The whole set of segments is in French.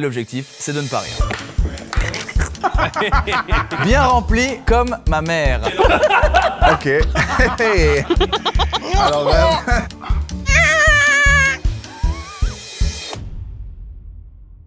L'objectif, c'est de ne pas rire. Bien rempli comme ma mère. Ok. Alors vraiment...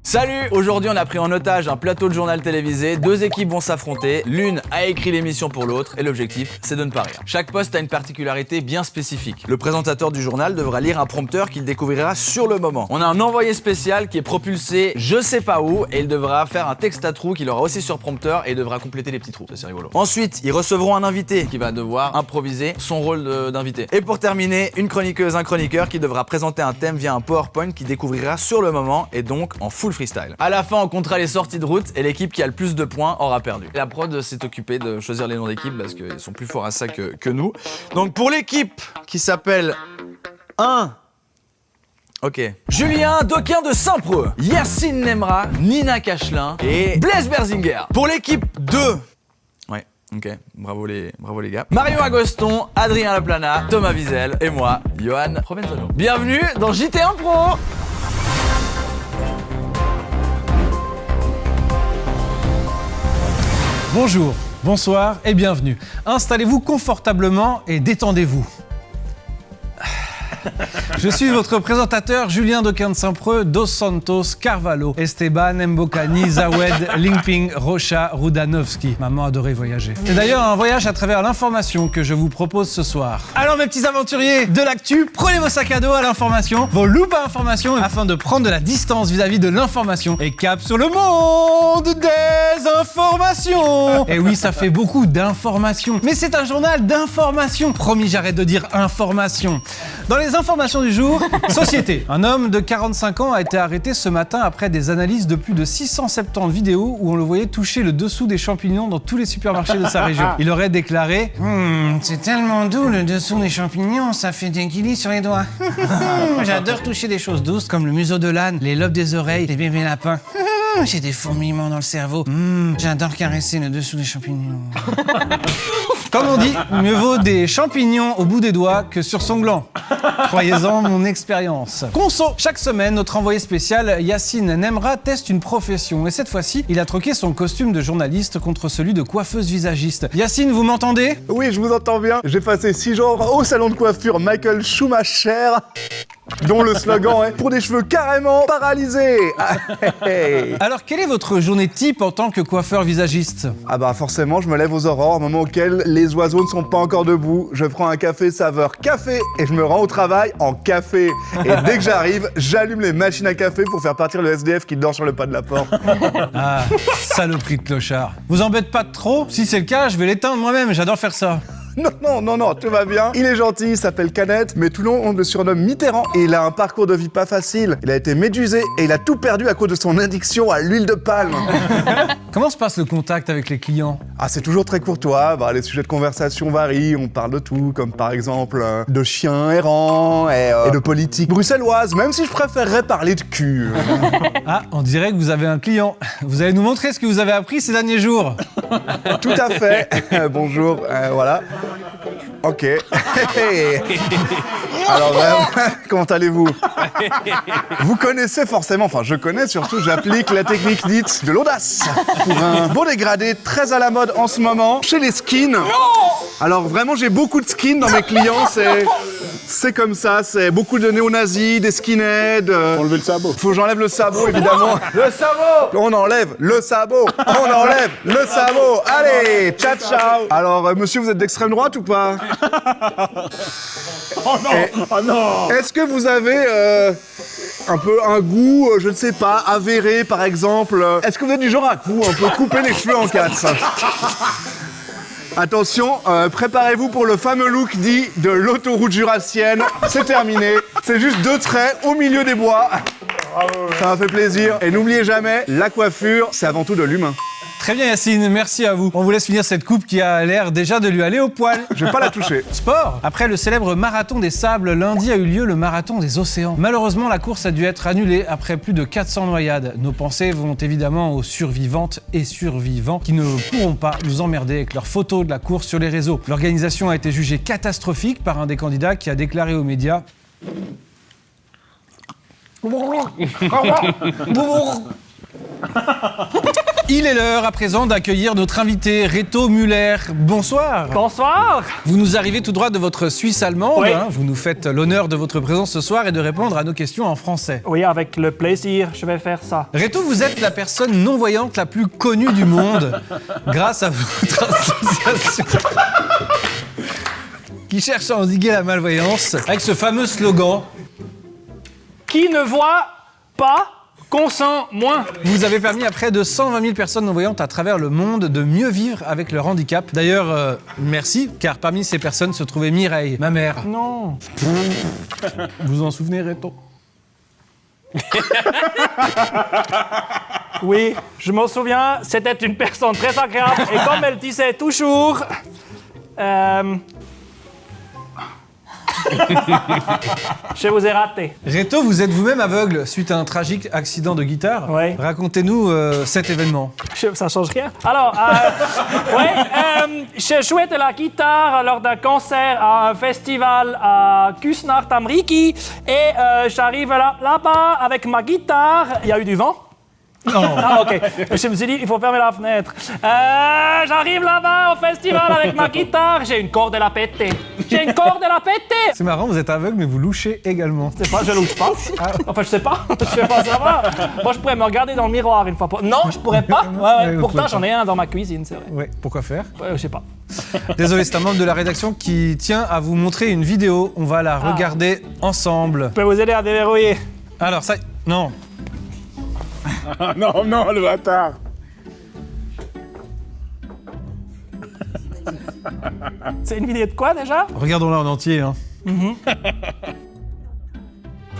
Salut! Aujourd'hui, on a pris en otage un plateau de journal télévisé. Deux équipes vont s'affronter. L'une a écrit l'émission pour l'autre et l'objectif, c'est de ne pas rire. Chaque poste a une particularité bien spécifique. Le présentateur du journal devra lire un prompteur qu'il découvrira sur le moment. On a un envoyé spécial qui est propulsé je sais pas où et il devra faire un texte à trous qu'il aura aussi sur prompteur et il devra compléter les petits trous. Ça, c'est rigolo. Ensuite, ils recevront un invité qui va devoir improviser son rôle d'invité. Et pour terminer, une chroniqueuse, un chroniqueur qui devra présenter un thème via un PowerPoint qu'il découvrira sur le moment et donc en full freestyle. À la fin, on comptera les sorties de route et l'équipe qui a le plus de points aura perdu. La prod s'est occupée de choisir les noms d'équipes parce qu'ils sont plus forts à ça que nous. Donc pour l'équipe qui s'appelle 1... Ok. Julien Doquin de Saint-Preux, Yacine Nemra, Nina Cachelin et Blaise Berzinger. Pour l'équipe 2... Ouais, ok. Bravo les gars. Marion Agoston, Adrien Laplana, Thomas Wiesel et moi, Johan Provenzano. Bienvenue dans JT1 Pro. Bonjour, bonsoir et bienvenue. Installez-vous confortablement et détendez-vous. Je suis votre présentateur Julien Doquin de Saint-Preux, Dos Santos, Carvalho, Esteban, Mbokani, Zawed, Lingping, Rocha, Rudanovski. Maman adorait voyager. C'est d'ailleurs un voyage à travers l'information que je vous propose ce soir. Alors mes petits aventuriers de l'actu, prenez vos sacs à dos à l'information, vos loupes à information afin de prendre de la distance vis-à-vis de l'information et cap sur le monde des informations. Et oui, ça fait beaucoup d'informations, mais c'est un journal d'information. Promis, j'arrête de dire information. Dans les informations du jour, société. Un homme de 45 ans a été arrêté ce matin après des analyses de plus de 670 vidéos où on le voyait toucher le dessous des champignons dans tous les supermarchés de sa région. Il aurait déclaré « C'est tellement doux le dessous des champignons, ça fait des guilis sur les doigts. J'adore toucher des choses douces comme le museau de l'âne, les lobes des oreilles, les bébés lapins. J'ai des fourmillements dans le cerveau. J'adore caresser le dessous des champignons. » Comme on dit, mieux vaut des champignons au bout des doigts que sur son gland. Croyez-en mon expérience. Conso. Chaque semaine, notre envoyé spécial Yacine Nemra teste une profession. Et cette fois-ci, il a troqué son costume de journaliste contre celui de coiffeuse visagiste. Yacine, vous m'entendez ? Oui, je vous entends bien. J'ai passé 6 jours au salon de coiffure Michael Schumacher, dont le slogan est « Pour des cheveux carrément paralysés ». Alors, quelle est votre journée type en tant que coiffeur visagiste ? Ah bah forcément, je me lève aux aurores, au moment auquel les oiseaux ne sont pas encore debout. Je prends un café saveur café et je me rends au travail en café. Et dès que j'arrive, j'allume les machines à café pour faire partir le SDF qui dort sur le pas de la porte. Ah, saloperie de clochard. Vous embête pas trop ? Si c'est le cas, je vais l'éteindre moi-même, j'adore faire ça. Non, tout va bien. Il est gentil, il s'appelle Canette, mais tout le monde le surnomme Mitterrand et il a un parcours de vie pas facile. Il a été médusé et il a tout perdu à cause de son addiction à l'huile de palme. Comment se passe le contact avec les clients ? Ah, c'est toujours très courtois, les sujets de conversation varient, on parle de tout, comme par exemple de chiens errants et de politique bruxelloise, même si je préférerais parler de cul. Ah, on dirait que vous avez un client. Vous allez nous montrer ce que vous avez appris ces derniers jours. Tout à fait. Bonjour, voilà. Ok. Alors vraiment, comment allez-vous ? Vous connaissez forcément, enfin je connais surtout, j'applique la technique dite de l'audace pour un beau dégradé très à la mode en ce moment chez les skins. Non ! Alors vraiment j'ai beaucoup de skins dans mes clients, c'est comme ça, c'est beaucoup de néo-nazis, des skinheads. Faut enlever le sabot. Faut que j'enlève le sabot évidemment. Le sabot ! On enlève le sabot. On enlève le sabot. Allez, ciao ciao. Alors monsieur, vous êtes d'extrême droite ou pas ? Oh non. Oh non. Est-ce que vous avez un peu un goût, je ne sais pas, avéré par exemple ? Est-ce que vous êtes du genre à un peu couper les cheveux en quatre ? Attention, préparez-vous pour le fameux look dit de l'autoroute jurassienne. C'est terminé. C'est juste 2 traits au milieu des bois. Ça m'a fait plaisir. Et n'oubliez jamais, la coiffure, c'est avant tout de l'humain. Très bien Yacine, merci à vous. On vous laisse finir cette coupe qui a l'air déjà de lui aller au poil. Je vais pas la toucher. Sport. Après le célèbre marathon des sables, lundi a eu lieu le marathon des océans. Malheureusement, la course a dû être annulée après plus de 400 noyades. Nos pensées vont évidemment aux survivantes et survivants qui ne pourront pas nous emmerder avec leurs photos de la course sur les réseaux. L'organisation a été jugée catastrophique par un des candidats qui a déclaré aux médias Il est l'heure à présent d'accueillir notre invité Reto Müller. Bonsoir. Bonsoir. Vous nous arrivez tout droit de votre Suisse allemande. Oui. Vous nous faites l'honneur de votre présence ce soir et de répondre à nos questions en français. Oui, avec le plaisir, je vais faire ça. Reto, vous êtes la personne non-voyante la plus connue du monde grâce à votre association qui cherche à endiguer la malvoyance avec ce fameux slogan. Qui ne voit pas consent moins. Vous avez permis à près de 120 000 personnes non-voyantes à travers le monde de mieux vivre avec leur handicap. D'ailleurs, merci, car parmi ces personnes se trouvait Mireille, ma mère. Non. Vous vous en souvenez, Reto? Oui, je m'en souviens, c'était une personne très agréable et comme elle disait toujours... Je vous ai raté. Reto, vous êtes vous-même aveugle suite à un tragique accident de guitare. Oui. Racontez-nous cet événement. Ça change rien. Alors, je jouais de la guitare lors d'un concert à un festival à Kusnacht-am-Riki et j'arrive là-bas avec ma guitare. Il y a eu du vent. Non. Ah, ok. Je me suis dit, il faut fermer la fenêtre. J'arrive là-bas au festival avec ma guitare. J'ai une corde à la péter. J'ai une corde à la péter. C'est marrant, vous êtes aveugle, mais vous louchez également. Je sais pas, je louche pas. Enfin, je sais pas. Je vais pas savoir. Moi, je pourrais me regarder dans le miroir une fois. Non, je pourrais pas. Ouais, vous pourtant, pouvez j'en pas. ai un dans ma cuisine, c'est vrai. Ouais, pourquoi faire? Je sais pas. Désolé, c'est un membre de la rédaction qui tient à vous montrer une vidéo. On va la regarder ensemble. Je peux vous aider à déverrouiller. Alors, ça... Non. Ah non, non, le bâtard. C'est une vidéo de quoi déjà? Regardons-la en entier. Hein. Je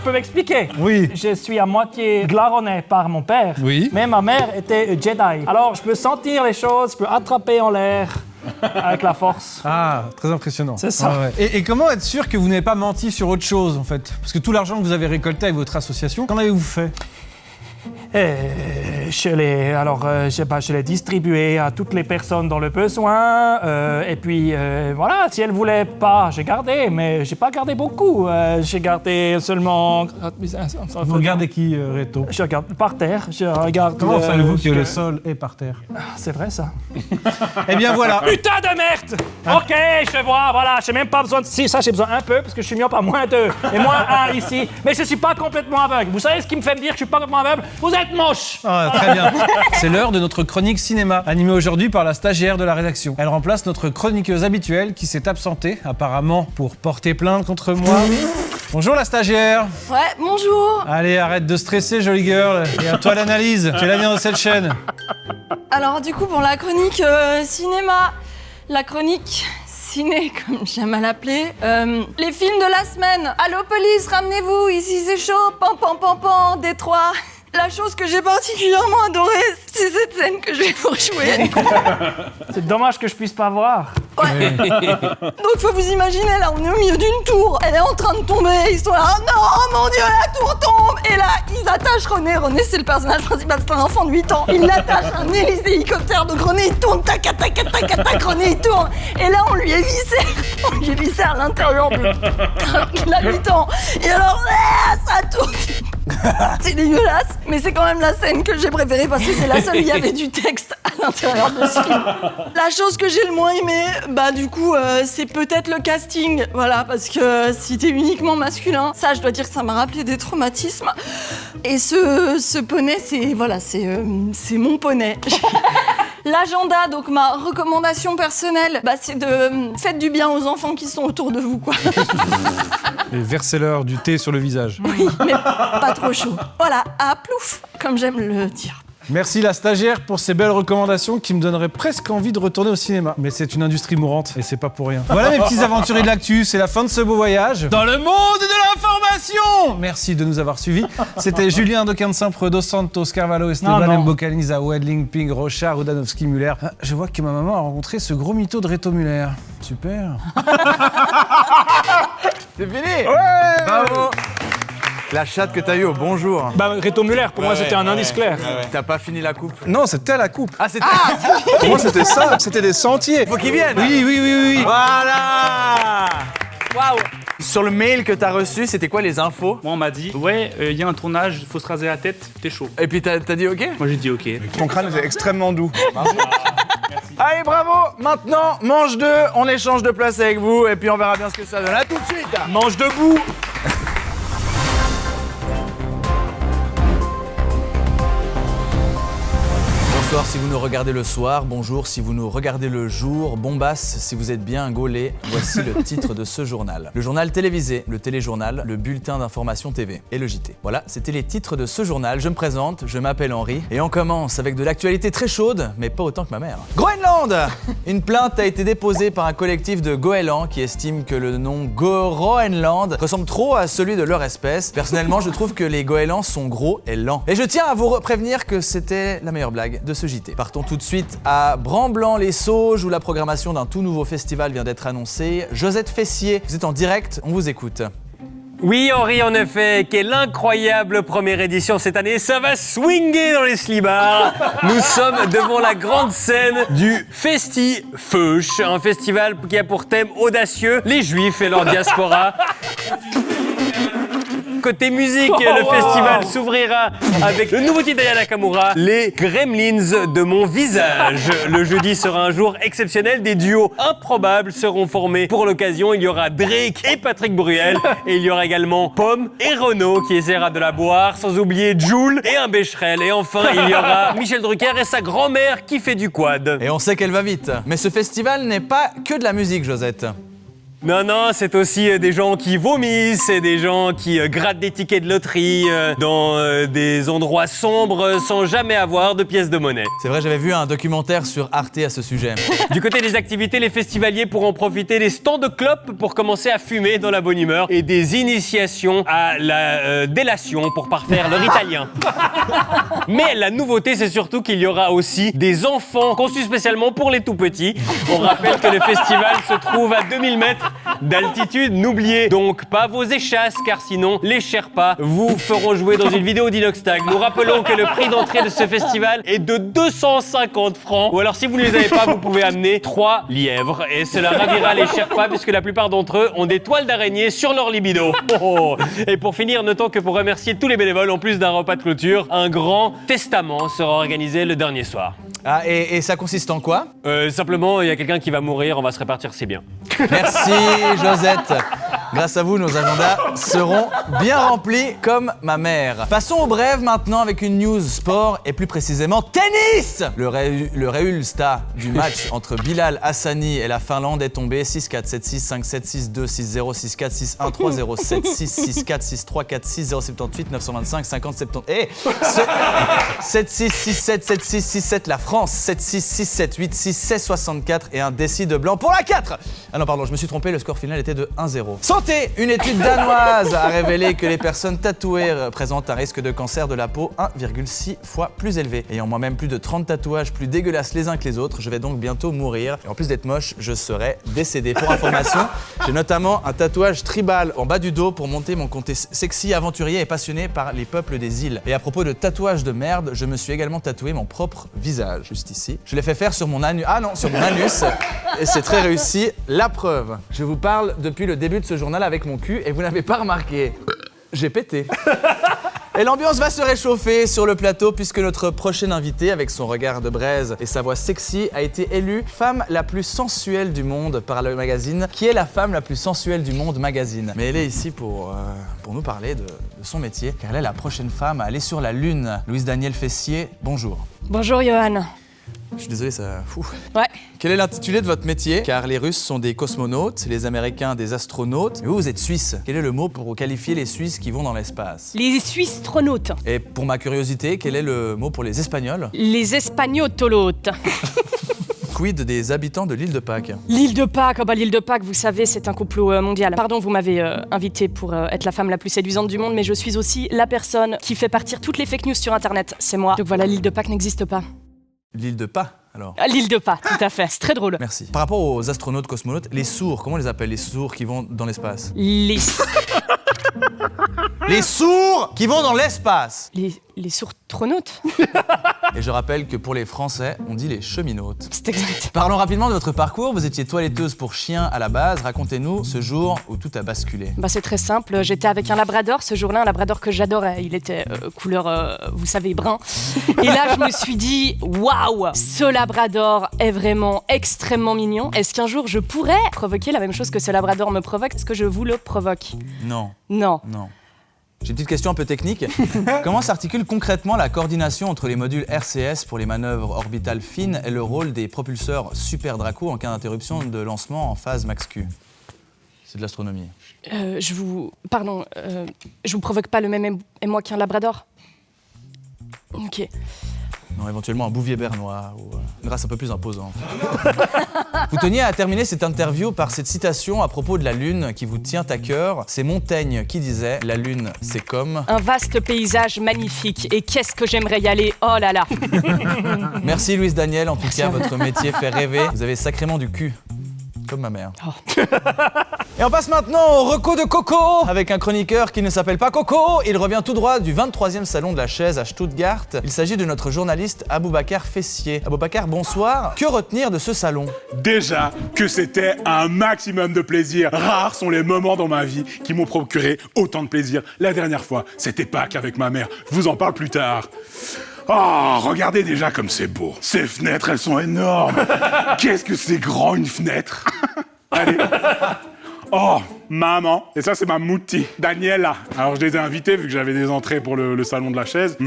peux m'expliquer? Oui. Je suis à moitié glaronné par mon père. Oui. Mais ma mère était Jedi. Alors, je peux sentir les choses, je peux attraper en l'air avec la force. Ah, très impressionnant. C'est ça. Ouais, ouais. Et comment être sûr que vous n'avez pas menti sur autre chose, en fait? Parce que tout l'argent que vous avez récolté avec votre association, qu'en avez-vous fait? Je l'ai distribué à toutes les personnes dans le besoin. Et puis, voilà, si elles ne voulaient pas, j'ai gardé. Mais j'ai pas gardé beaucoup. J'ai gardé seulement... Vous regardez qui, Reto? Je regarde par terre. Je regarde... Comment savez-vous que le sol est par terre? C'est vrai, ça. Eh bien, voilà. Putain de merde! Ok, je vois, voilà, j'ai même pas besoin de... Si, ça, j'ai besoin un peu, parce que je suis myope à -2 et -1 ici. Mais je suis pas complètement aveugle. Vous savez ce qui me fait me dire que je suis pas complètement aveugle? Vous êtes moche! Ah, très bien. C'est l'heure de notre chronique cinéma, animée aujourd'hui par la stagiaire de la rédaction. Elle remplace notre chroniqueuse habituelle qui s'est absentée, apparemment pour porter plainte contre moi. Bonjour la stagiaire. Ouais, bonjour. Allez, arrête de stresser, jolie girl. Et à toi l'analyse. Tu es l'avenir de cette chaîne. Alors du coup, pour la chronique cinéma, la chronique ciné, comme j'aime à l'appeler, les films de la semaine. Allô police, ramenez-vous, ici c'est chaud, pan pan pan pan, Détroit. La chose que j'ai particulièrement adorée, c'est cette scène que je vais vous rejouer. C'est dommage que je puisse pas voir. Ouais. Donc faut vous imaginer, là, on est au milieu d'une tour. Elle est en train de tomber, ils sont là, oh non, oh mon Dieu, la tour tombe. Et là, ils attachent René. René, c'est le personnage principal, c'est un enfant de 8 ans. Ils l'attachent à un hélice d'hélicoptère, donc René, il tourne, tac, tac, tac, tac, tac, René, il tourne. Et là, on lui est vissé à l'intérieur de... Il a 8 ans. Et alors, ça tourne. C'est dégueulasse, mais c'est quand même la scène que j'ai préférée parce que c'est la seule où il y avait du texte à l'intérieur de ce film. La chose que j'ai le moins aimée, bah du coup, c'est peut-être le casting, voilà, parce que si t'es uniquement masculin, ça, je dois dire que ça m'a rappelé des traumatismes. Et ce poney, c'est mon poney. L'agenda, donc ma recommandation personnelle, bah c'est de faites du bien aux enfants qui sont autour de vous, quoi. Et versez-leur du thé sur le visage. Oui, mais pas trop chaud. Voilà, à plouf, comme j'aime le dire. Merci la stagiaire pour ces belles recommandations qui me donneraient presque envie de retourner au cinéma. Mais c'est une industrie mourante et c'est pas pour rien. Voilà mes petits aventuriers de l'actu, c'est la fin de ce beau voyage dans le monde de l'information. Merci de nous avoir suivis. C'était Julien de Quintin-Preux, Dos Santos, Carvalho, Esteban, Mbokani, Wedling, Ping, Rocha, Rudanovski, Muller. Ah, je vois que ma maman a rencontré ce gros mytho de Reto Müller. Super. C'est fini. Ouais. Bravo. La chatte que t'as eue au bonjour. Bah, Reto Müller, pour moi, c'était un indice clair. T'as pas fini la coupe. Non, c'était la coupe. Ah, c'était... Pour moi, c'était ça, c'était des sentiers. Faut qu'ils viennent. Oui. Voilà. Waouh! Sur le mail que t'as reçu, c'était quoi les infos? Moi, on m'a dit, ouais, il y a un tournage, faut se raser la tête, t'es chaud. Et puis t'as dit ok? Moi, j'ai dit ok. Ton crâne était extrêmement doux. Allez, bravo! Maintenant, manche 2, on échange de place avec vous et puis on verra bien ce que ça donne. À tout de suite! Mange debout. Bonsoir si vous nous regardez le soir, bonjour si vous nous regardez le jour, bombasse si vous êtes bien gaulé, voici le titre de ce journal. Le journal télévisé, le téléjournal, le bulletin d'information TV et le JT. Voilà, c'était les titres de ce journal. Je me présente, je m'appelle Henri et on commence avec de l'actualité très chaude, mais pas autant que ma mère. Groenland! Une plainte a été déposée par un collectif de goélands qui estime que le nom Groenland ressemble trop à celui de leur espèce. Personnellement, je trouve que les goélands sont gros et lents. Et je tiens à vous prévenir que c'était la meilleure blague de ce JT. Partons tout de suite à Bramblans-les-Sauges où la programmation d'un tout nouveau festival vient d'être annoncée. Josette Fessier, vous êtes en direct, on vous écoute. Oui, Henri, en effet, quelle incroyable première édition cette année. Ça va swinguer dans les slibards. Nous sommes devant la grande scène du Festifeuch, un festival qui a pour thème audacieux les Juifs et leur diaspora. Côté musique, le festival s'ouvrira avec le nouveau titre d'Aya Nakamura, Les Gremlins de mon visage. Le jeudi sera un jour exceptionnel, des duos improbables seront formés pour l'occasion. Il y aura Drake et Patrick Bruel et il y aura également Pomme et Renaud qui essaiera de la boire, sans oublier Jul et un Becherel. Et enfin, il y aura Michel Drucker et sa grand-mère qui fait du quad. Et on sait qu'elle va vite. Mais ce festival n'est pas que de la musique, Josette. Non, c'est aussi des gens qui vomissent, c'est des gens qui grattent des tickets de loterie dans des endroits sombres sans jamais avoir de pièces de monnaie. C'est vrai, j'avais vu un documentaire sur Arte à ce sujet. Du côté des activités, les festivaliers pourront profiter des stands de clopes pour commencer à fumer dans la bonne humeur et des initiations à la délation pour parfaire leur italien. Mais la nouveauté, c'est surtout qu'il y aura aussi des enfants conçus spécialement pour les tout-petits. On rappelle que le festival se trouve à 2000 mètres d'altitude. N'oubliez donc pas vos échasses, car sinon, les Sherpas vous feront jouer dans une vidéo d'Inoxtag. Nous rappelons que le prix d'entrée de ce festival est de 250 francs. Ou alors, si vous ne les avez pas, vous pouvez amener 3 lièvres. Et cela ravira les Sherpas, puisque la plupart d'entre eux ont des toiles d'araignée sur leur libido. Oh. Et pour finir, notons que pour remercier tous les bénévoles, en plus d'un repas de clôture, un grand testament sera organisé le dernier soir. Ah, et ça consiste en quoi? Simplement, il y a quelqu'un qui va mourir, on va se répartir ses biens. Merci Josette. Grâce à vous, nos agendas seront bien remplis comme ma mère. Passons au brève maintenant avec une news sport et plus précisément tennis. Le résultat du match entre Bilal Hassani et la Finlande est tombé 6-4, 7-6, 5-7, 6-2, 6-0, 6-4, 6-1, 3-0, 7-6, 6-4, 6-3, 4-6, 0-78, 925, 50, 70. Et 7-6, 6-7, 7-6, 6-7 la France, 7-6, 6-7, 8-6, 16-64 et un décis de blanc pour la 4. Ah non, pardon, je me suis trompé, le score final était de 1-0. Santé! Une étude danoise a révélé que les personnes tatouées présentent un risque de cancer de la peau 1,6 fois plus élevé. Ayant moi-même plus de 30 tatouages plus dégueulasses les uns que les autres, je vais donc bientôt mourir. Et en plus d'être moche, je serai décédé. Pour information, j'ai notamment un tatouage tribal en bas du dos pour monter mon côté sexy, aventurier et passionné par les peuples des îles. Et à propos de tatouage de merde, je me suis également tatoué mon propre visage, juste ici. Je l'ai fait faire sur mon anus. Ah non, sur mon anus. Et c'est très réussi. La preuve, je vous parle depuis le début de ce journal avec mon cul et vous n'avez pas remarqué. J'ai pété. Et l'ambiance va se réchauffer sur le plateau puisque notre prochaine invitée, avec son regard de braise et sa voix sexy, a été élue femme la plus sensuelle du monde par le magazine. Qui est la femme la plus sensuelle du monde magazine? Mais elle est ici pour nous parler de son métier, car elle est la prochaine femme à aller sur la Lune. Louise Daniel Fessier, bonjour. Bonjour Johan. Je suis désolé, ça... Fou. Ouais. Quel est l'intitulé de votre métier? Car les Russes sont des cosmonautes, les Américains des astronautes. Et vous, vous êtes Suisse. Quel est le mot pour qualifier les Suisses qui vont dans l'espace? Les Suistronautes. Et pour ma curiosité, quel est le mot pour les Espagnols? Les Espagnotolotes. Quid des habitants de l'île de Pâques? L'île de Pâques, l'île de Pâques, vous savez, c'est un complot mondial. Pardon, vous m'avez invité pour être la femme la plus séduisante du monde, mais je suis aussi la personne qui fait partir toutes les fake news sur Internet. C'est moi. Donc voilà, l'île de Pâques n'existe pas. L'île de Pâques, alors? L'île de Pâques, tout à fait. C'est très drôle. Merci. Par rapport aux astronautes, cosmonautes, les sourds, comment on les appelle, les sourds qui vont dans l'espace? Les... Les sourds qui vont dans l'espace! Les sourtronautes. Et je rappelle que pour les Français, on dit les cheminotes. C'est exact. Parlons rapidement de votre parcours. Vous étiez toiletteuse pour chiens à la base. Racontez-nous ce jour où tout a basculé. Bah c'est très simple, j'étais avec un labrador ce jour-là, un labrador que j'adorais. Il était couleur, vous savez, brun. Et là, je me suis dit, waouh, ce labrador est vraiment extrêmement mignon. Est-ce qu'un jour je pourrais provoquer la même chose que ce labrador me provoque? Est-ce que je vous le provoque? Non. Non. Non. J'ai une petite question un peu technique. Comment s'articule concrètement la coordination entre les modules RCS pour les manœuvres orbitales fines et le rôle des propulseurs Super Draco en cas d'interruption de lancement en phase Max-Q? C'est de l'astronomie. Je vous provoque pas le même émoi qu'un labrador? Ok. Non, éventuellement un bouvier bernois ou une race un peu plus imposante. Vous teniez à terminer cette interview par cette citation à propos de la Lune qui vous tient à cœur. C'est Montaigne qui disait « La Lune, c'est comme... » Un vaste paysage magnifique. Et qu'est-ce que j'aimerais y aller? Oh là là. Merci Louise Daniel, en tout cas, votre métier fait rêver. Vous avez sacrément du cul. Comme ma mère. Oh. Et on passe maintenant au reco de Coco avec un chroniqueur qui ne s'appelle pas Coco. Il revient tout droit du 23e salon de la chaise à Stuttgart. Il s'agit de notre journaliste Aboubacar Fessier. Aboubacar, bonsoir. Que retenir de ce salon? Déjà que c'était un maximum de plaisir. Rares sont les moments dans ma vie qui m'ont procuré autant de plaisir. La dernière fois, c'était Pâques avec ma mère. Je vous en parle plus tard. Oh, regardez déjà comme c'est beau. Ces fenêtres, elles sont énormes. Qu'est-ce que c'est grand, une fenêtre. Allez. Oh, maman. Et ça, c'est ma moutie, Daniela. Alors, je les ai invités, vu que j'avais des entrées pour le salon de la chaise.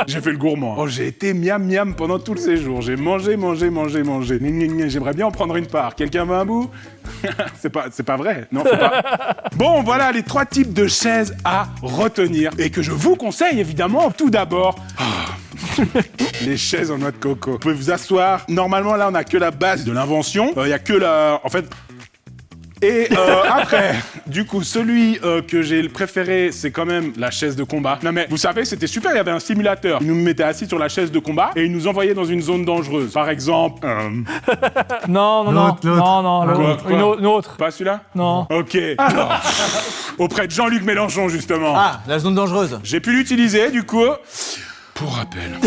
J'ai fait le gourmand. Oh, j'ai été miam pendant tout le séjour. J'ai mangé. J'aimerais bien en prendre une part. Quelqu'un veut un bout? C'est pas vrai. Non, c'est pas... Bon, voilà les 3 types de chaises à retenir. Et que je vous conseille, évidemment, tout d'abord... les chaises en noix de coco. Vous pouvez vous asseoir. Normalement, là, on n'a que la base de l'invention. Il y a que la... En fait... Et après, du coup, celui que j'ai préféré, c'est quand même la chaise de combat. Non mais, vous savez, c'était super, il y avait un simulateur. Il nous mettait assis sur la chaise de combat et il nous envoyait dans une zone dangereuse. Par exemple... Non, l'autre. Une autre. Pas celui-là? Non. Ok. Alors, auprès de Jean-Luc Mélenchon, justement. Ah, la zone dangereuse. J'ai pu l'utiliser, du coup... Pour rappel.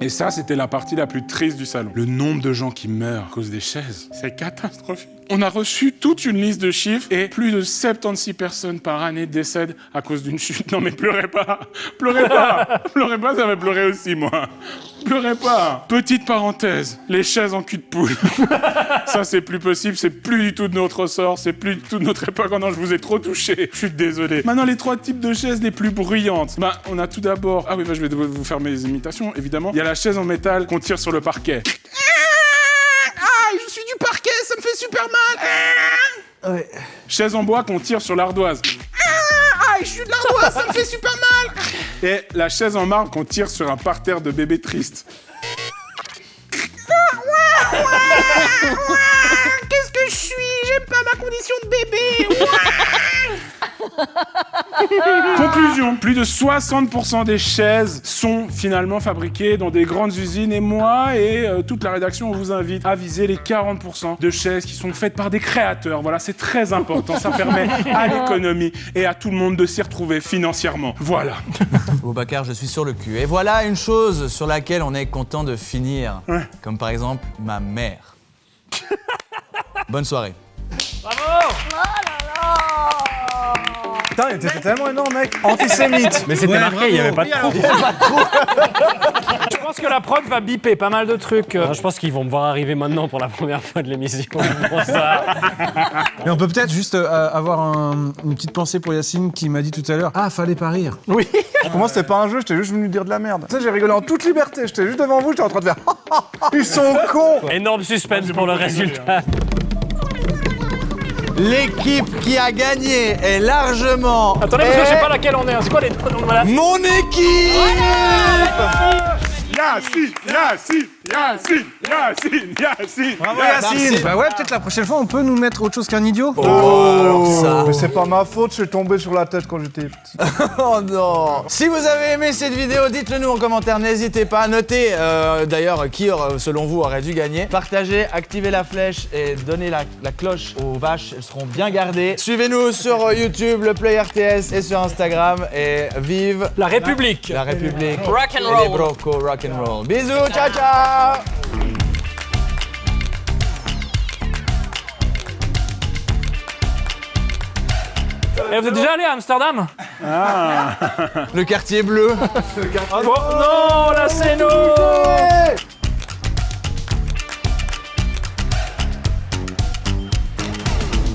Et ça, c'était la partie la plus triste du salon. Le nombre de gens qui meurent à cause des chaises, c'est catastrophique. On a reçu toute une liste de chiffres et plus de 76 personnes par année décèdent à cause d'une chute. Non mais pleurez pas. Pleurez pas, ça va pleurer aussi, moi. Pleurez pas. Petite parenthèse, les chaises en cul de poule. Ça, c'est plus possible, c'est plus du tout de notre ressort, c'est plus du tout de notre époque. Oh non, je vous ai trop touché. Je suis désolé. Maintenant, les 3 types de chaises les plus bruyantes. Bah, on a tout d'abord... Ah oui, bah, je vais vous faire mes imitations, évidemment. Il y a la chaise en métal qu'on tire sur le parquet. Ah, je suis du parquet, ça me fait super mal. Ouais. Chaise en bois qu'on tire sur l'ardoise. Ah, je suis de l'ardoise, ça me fait super mal. Et la chaise en marbre qu'on tire sur un parterre de bébés tristes. Qu'est-ce que je suis? J'aime pas ma condition de bébé. Conclusion, plus de 60% des chaises sont finalement fabriquées dans des grandes usines et moi et toute la rédaction, on vous invite à viser les 40% de chaises qui sont faites par des créateurs. Voilà, c'est très important, ça permet à l'économie et à tout le monde de s'y retrouver financièrement. Voilà. Aboubacar, je suis sur le cul. Et voilà une chose sur laquelle on est content de finir. Ouais. Comme par exemple ma mère. Bonne soirée. Bravo! Oh là là! Putain, il était tellement énorme, mec. Antisémite. Mais c'était marqué, il n'y avait pas de trou. Je pense que la prod va biper pas mal de trucs. Non, je pense qu'ils vont me voir arriver maintenant pour la première fois de l'émission. Pour ça. Et on peut peut-être juste avoir une petite pensée pour Yacine qui m'a dit tout à l'heure « Ah, fallait pas rire ». Oui. Pour moi, c'était pas un jeu, j'étais juste venu dire de la merde. Tu sais, j'ai rigolé en toute liberté, j'étais juste devant vous, j'étais en train de faire « Ils sont cons !» Énorme suspense pour le résultat. L'équipe qui a gagné est largement... Attendez, parce que je sais pas laquelle on est. C'est quoi les... Voilà. Mon équipe! Yacine, Yacine. Bravo Yacine. Bah ouais, peut-être la prochaine fois, on peut nous mettre autre chose qu'un idiot. Mais c'est pas ma faute, je suis tombé sur la tête quand j'étais petit. Oh non. Si vous avez aimé cette vidéo, dites-le nous en commentaire, n'hésitez pas. Notez d'ailleurs qui, selon vous, aurait dû gagner. Partagez, activez la flèche et donnez la cloche aux vaches, elles seront bien gardées. Suivez-nous sur YouTube, le Play RTS et sur Instagram. Et vive La République. la République. Rock and Et roll. les brocos, rock and roll. Bisous, ciao ciao. Et vous êtes déjà allé à Amsterdam? Le quartier bleu. Oh, non, là c'est